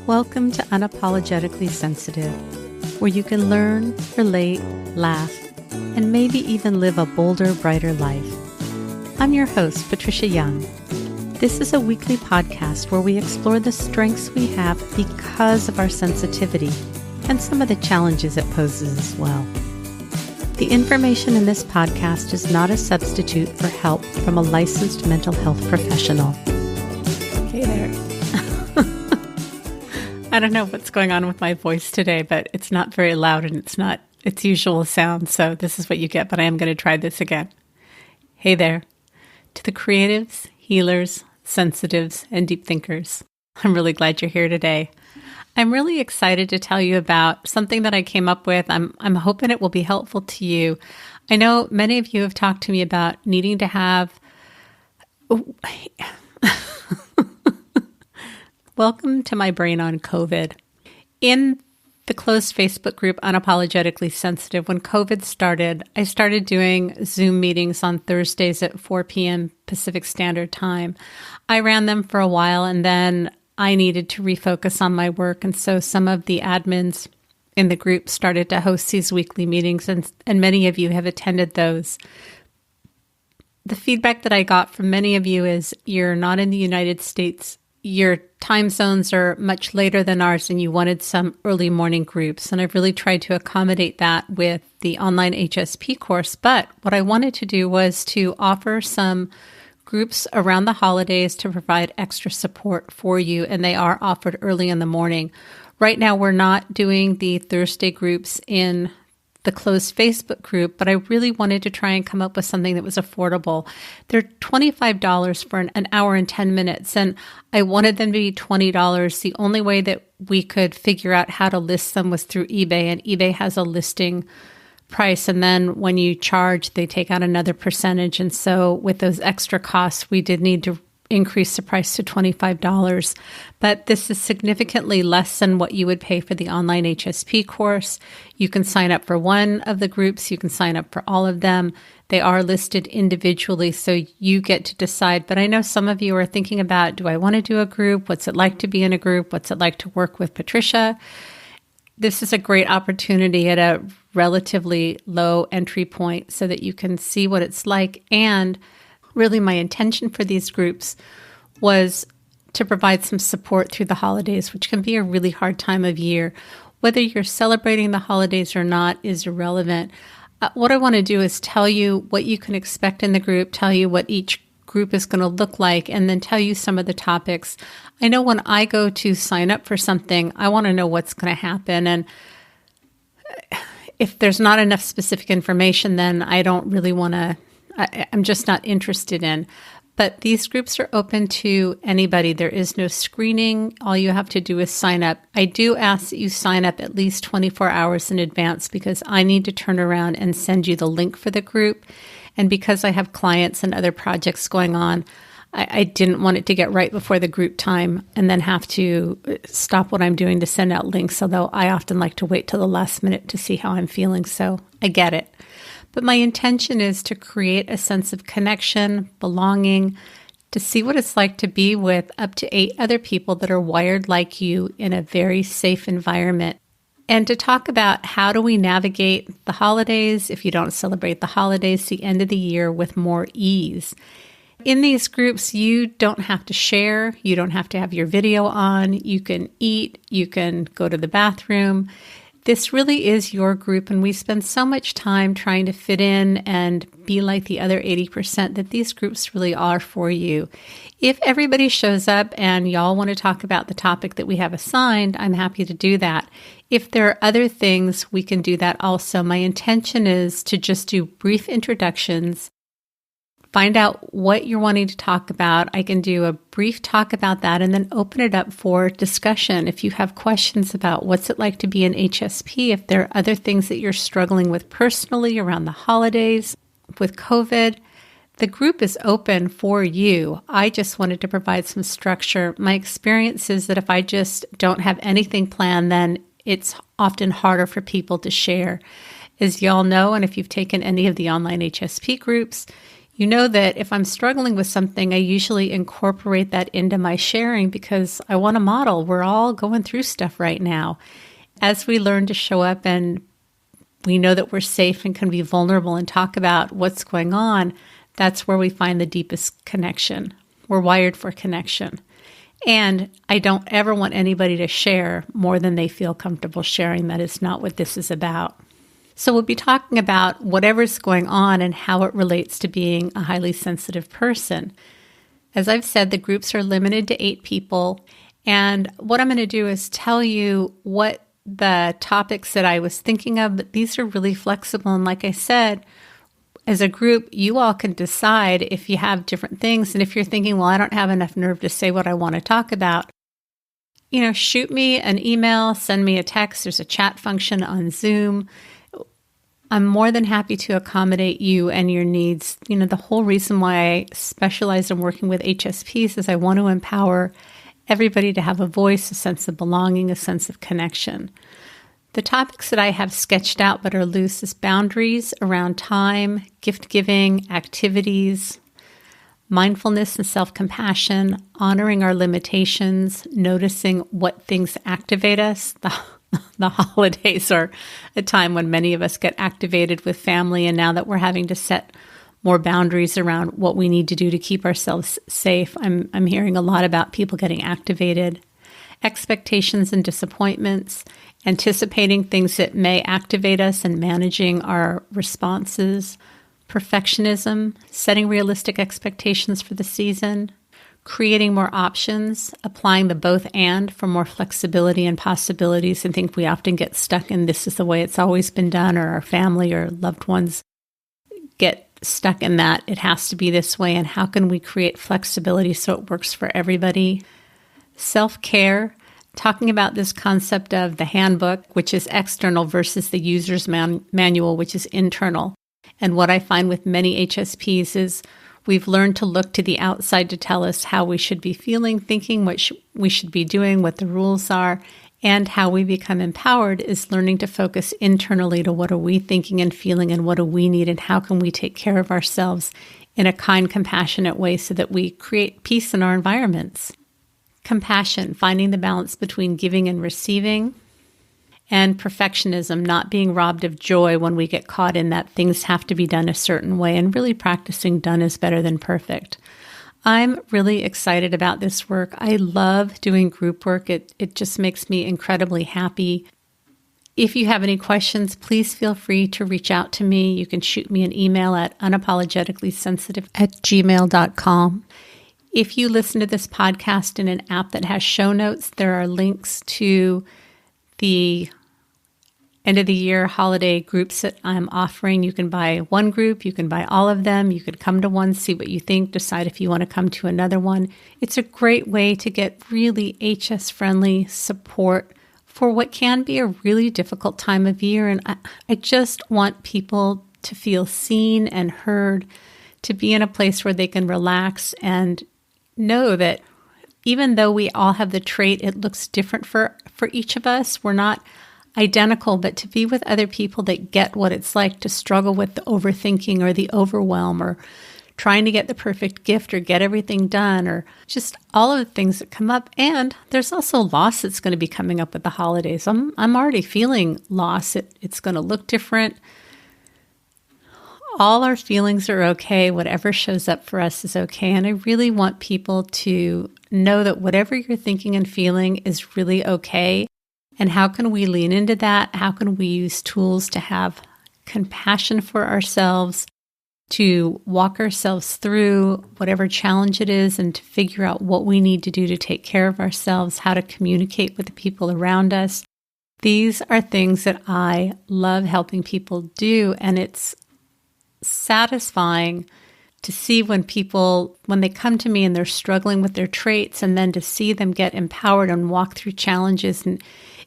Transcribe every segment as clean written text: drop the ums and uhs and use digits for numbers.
Welcome to Unapologetically Sensitive, where you can learn, relate, laugh, and maybe even live a bolder, brighter life. I'm your host, Patricia Young. This is a weekly podcast where we explore the strengths we have because of our sensitivity and some of the challenges it poses as well. The information in this podcast is not a substitute for help from a licensed mental health professional. Hey there. I don't know what's going on with my voice today, but it's not very loud and it's not its usual sound, so this is what you get, but I am going to try this again. Hey there. To the creatives, healers, sensitives, and deep thinkers, I'm really glad you're here today. I'm really excited to tell you about something that I came up with. I'm hoping it will be helpful to you. I know many of you have talked to me about needing to have... Welcome to my brain on COVID. In the closed Facebook group, Unapologetically Sensitive, when COVID started, I started doing Zoom meetings on Thursdays at 4 p.m. Pacific Standard Time. I ran them for a while, and then I needed to refocus on my work, and so some of the admins in the group started to host these weekly meetings, and many of you have attended those. The feedback that I got from many of you is you're not in the United States. Your time zones are much later than ours, and you wanted some early morning groups. And I've really tried to accommodate that with the Online HSP course. But what I wanted to do was to offer some groups around the holidays to provide extra support for you, and they are offered early in the morning. Right now, we're not doing the Thursday groups in the closed Facebook group, but I really wanted to try and come up with something that was affordable. They're $25 for an hour and 10 minutes, and I wanted them to be $20. The only way that we could figure out how to list them was through eBay, and eBay has a listing price, and then when you charge, they take out another percentage. And so with those extra costs, we did need to increase the price to $25. But this is significantly less than what you would pay for the Online HSP course. You can sign up for one of the groups. You can sign up for all of them. They are listed individually, so you get to decide. But I know some of you are thinking about, do I want to do a group? What's it like to be in a group? What's it like to work with Patricia? This is a great opportunity at a relatively low entry point so that you can see what it's like. And really, my intention for these groups was to provide some support through the holidays, which can be a really hard time of year. Whether you're celebrating the holidays or not is irrelevant. What I want to do is tell you what you can expect in the group, tell you what each group is going to look like, and then tell you some of the topics. I know when I go to sign up for something, I want to know what's going to happen. And if there's not enough specific information, then I don't really want to, I'm just not interested in. But these groups are open to anybody. There is no screening. All you have to do is sign up. I do ask that you sign up at least 24 hours in advance because I need to turn around and send you the link for the group. And because I have clients and other projects going on, I didn't want it to get right before the group time and then have to stop what I'm doing to send out links, although I often like to wait till the last minute to see how I'm feeling. So I get it. But my intention is to create a sense of connection, belonging, to see what it's like to be with up to 8 other people that are wired like you in a very safe environment. And to talk about how do we navigate the holidays, if you don't celebrate the holidays, the end of the year with more ease. In these groups, you don't have to share. You don't have to have your video on. You can eat. You can go to the bathroom. This really is your group, and we spend so much time trying to fit in and be like the other 80% that these groups really are for you. If everybody shows up and y'all want to talk about the topic that we have assigned, I'm happy to do that. If there are other things, we can do that also. My intention is to just do brief introductions, find out what you're wanting to talk about. I can do a brief talk about that and then open it up for discussion. If you have questions about what's it like to be an HSP, if there are other things that you're struggling with personally around the holidays, with COVID, the group is open for you. I just wanted to provide some structure. My experience is that if I just don't have anything planned, then it's often harder for people to share. As y'all know, and if you've taken any of the online HSP groups, You know that if I'm struggling with something, I usually incorporate that into my sharing because I want to model. We're all going through stuff right now. As we learn to show up and we know that we're safe and can be vulnerable and talk about what's going on, that's where we find the deepest connection. We're wired for connection. And I don't ever want anybody to share more than they feel comfortable sharing. That is not what this is about. So we'll be talking about whatever's going on and how it relates to being a highly sensitive person. As I've said, the groups are limited to 8 people. And what I'm going to do is tell you what the topics that I was thinking of, but these are really flexible. And like I said, as a group, you all can decide if you have different things. And if you're thinking, well, I don't have enough nerve to say what I want to talk about, shoot me an email, send me a text. There's a chat function on Zoom. I'm more than happy to accommodate you and your needs. The whole reason why I specialize in working with HSPs is I want to empower everybody to have a voice, a sense of belonging, a sense of connection. The topics that I have sketched out but are loose is boundaries around time, gift giving, activities, mindfulness and self-compassion, honoring our limitations, noticing what things activate us. The holidays are a time when many of us get activated with family, and now that we're having to set more boundaries around what we need to do to keep ourselves safe, I'm hearing a lot about people getting activated. Expectations and disappointments, anticipating things that may activate us and managing our responses, perfectionism, setting realistic expectations for the season, creating more options, applying the both and for more flexibility and possibilities. I think we often get stuck in this is the way it's always been done, or our family or loved ones get stuck in that it has to be this way. And how can we create flexibility so it works for everybody? Self-care, talking about this concept of the handbook, which is external, versus the user's manual, which is internal. And what I find with many HSPs is we've learned to look to the outside to tell us how we should be feeling, thinking, what we should be doing, what the rules are, and how we become empowered is learning to focus internally to what are we thinking and feeling and what do we need and how can we take care of ourselves in a kind, compassionate way so that we create peace in our environments. Compassion, finding the balance between giving and receiving, and perfectionism, not being robbed of joy when we get caught in that things have to be done a certain way, and really practicing done is better than perfect. I'm really excited about this work. I love doing group work. It just makes me incredibly happy. If you have any questions, please feel free to reach out to me. You can shoot me an email at unapologeticallysensitive@gmail.com. If you listen to this podcast in an app that has show notes, there are links to the end of the year holiday groups that I'm offering. You can buy one group, you can buy all of them, you could come to one, see what you think, decide if you want to come to another one. It's a great way to get really HS-friendly support for what can be a really difficult time of year. And I just want people to feel seen and heard, to be in a place where they can relax and know that even though we all have the trait, it looks different for each of us. We're not identical, but to be with other people that get what it's like to struggle with the overthinking or the overwhelm or trying to get the perfect gift or get everything done or just all of the things that come up. And there's also loss that's going to be coming up with the holidays. I'm already feeling loss. It's going to look different. All our feelings are okay. Whatever shows up for us is okay. And I really want people to know that whatever you're thinking and feeling is really okay. And how can we lean into that? How can we use tools to have compassion for ourselves, to walk ourselves through whatever challenge it is, and to figure out what we need to do to take care of ourselves, how to communicate with the people around us. These are things that I love helping people do. And it's satisfying to see when they come to me and they're struggling with their traits, and then to see them get empowered and walk through challenges. And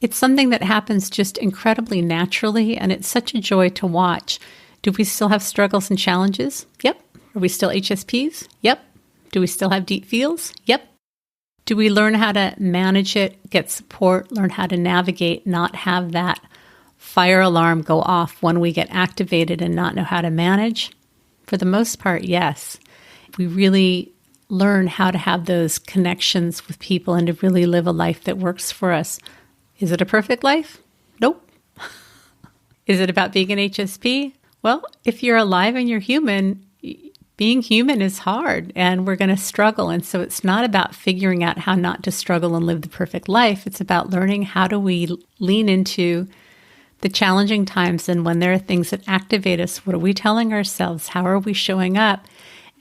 it's something that happens just incredibly naturally, and it's such a joy to watch. Do we still have struggles and challenges? Yep. Are we still HSPs? Yep. Do we still have deep feels? Yep. Do we learn how to manage it, get support, learn how to navigate, not have that fire alarm go off when we get activated and not know how to manage? For the most part, yes. We really learn how to have those connections with people and to really live a life that works for us. Is it a perfect life? Nope. Is it about being an HSP? Well, if you're alive and you're human, being human is hard and we're going to struggle. And so it's not about figuring out how not to struggle and live the perfect life. It's about learning how do we lean into the challenging times, and when there are things that activate us, what are we telling ourselves? How are we showing up?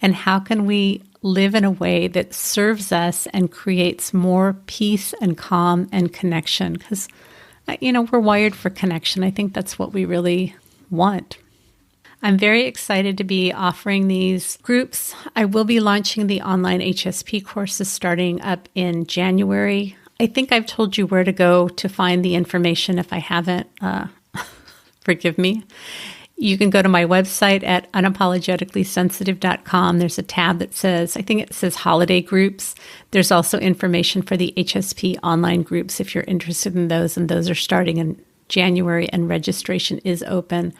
And how can we live in a way that serves us and creates more peace and calm and connection? Because, we're wired for connection. I think that's what we really want. I'm very excited to be offering these groups. I will be launching the Online HSP courses starting up in January. I think I've told you where to go to find the information. If I haven't, forgive me. You can go to my website at unapologeticallysensitive.com. There's a tab that says, I think it says holiday groups. There's also information for the HSP online groups if you're interested in those, and those are starting in January and registration is open.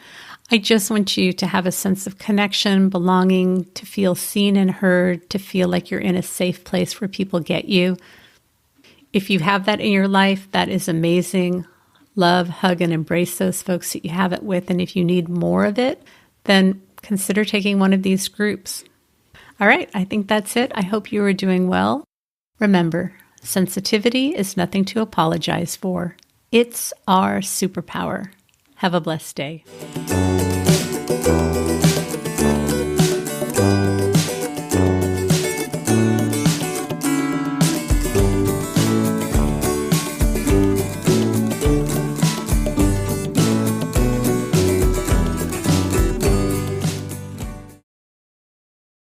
I just want you to have a sense of connection, belonging, to feel seen and heard, to feel like you're in a safe place where people get you. If you have that in your life, that is amazing. Love, hug, and embrace those folks that you have it with. And if you need more of it, then consider taking one of these groups. All right, I think that's it. I hope you are doing well. Remember, sensitivity is nothing to apologize for. It's our superpower. Have a blessed day.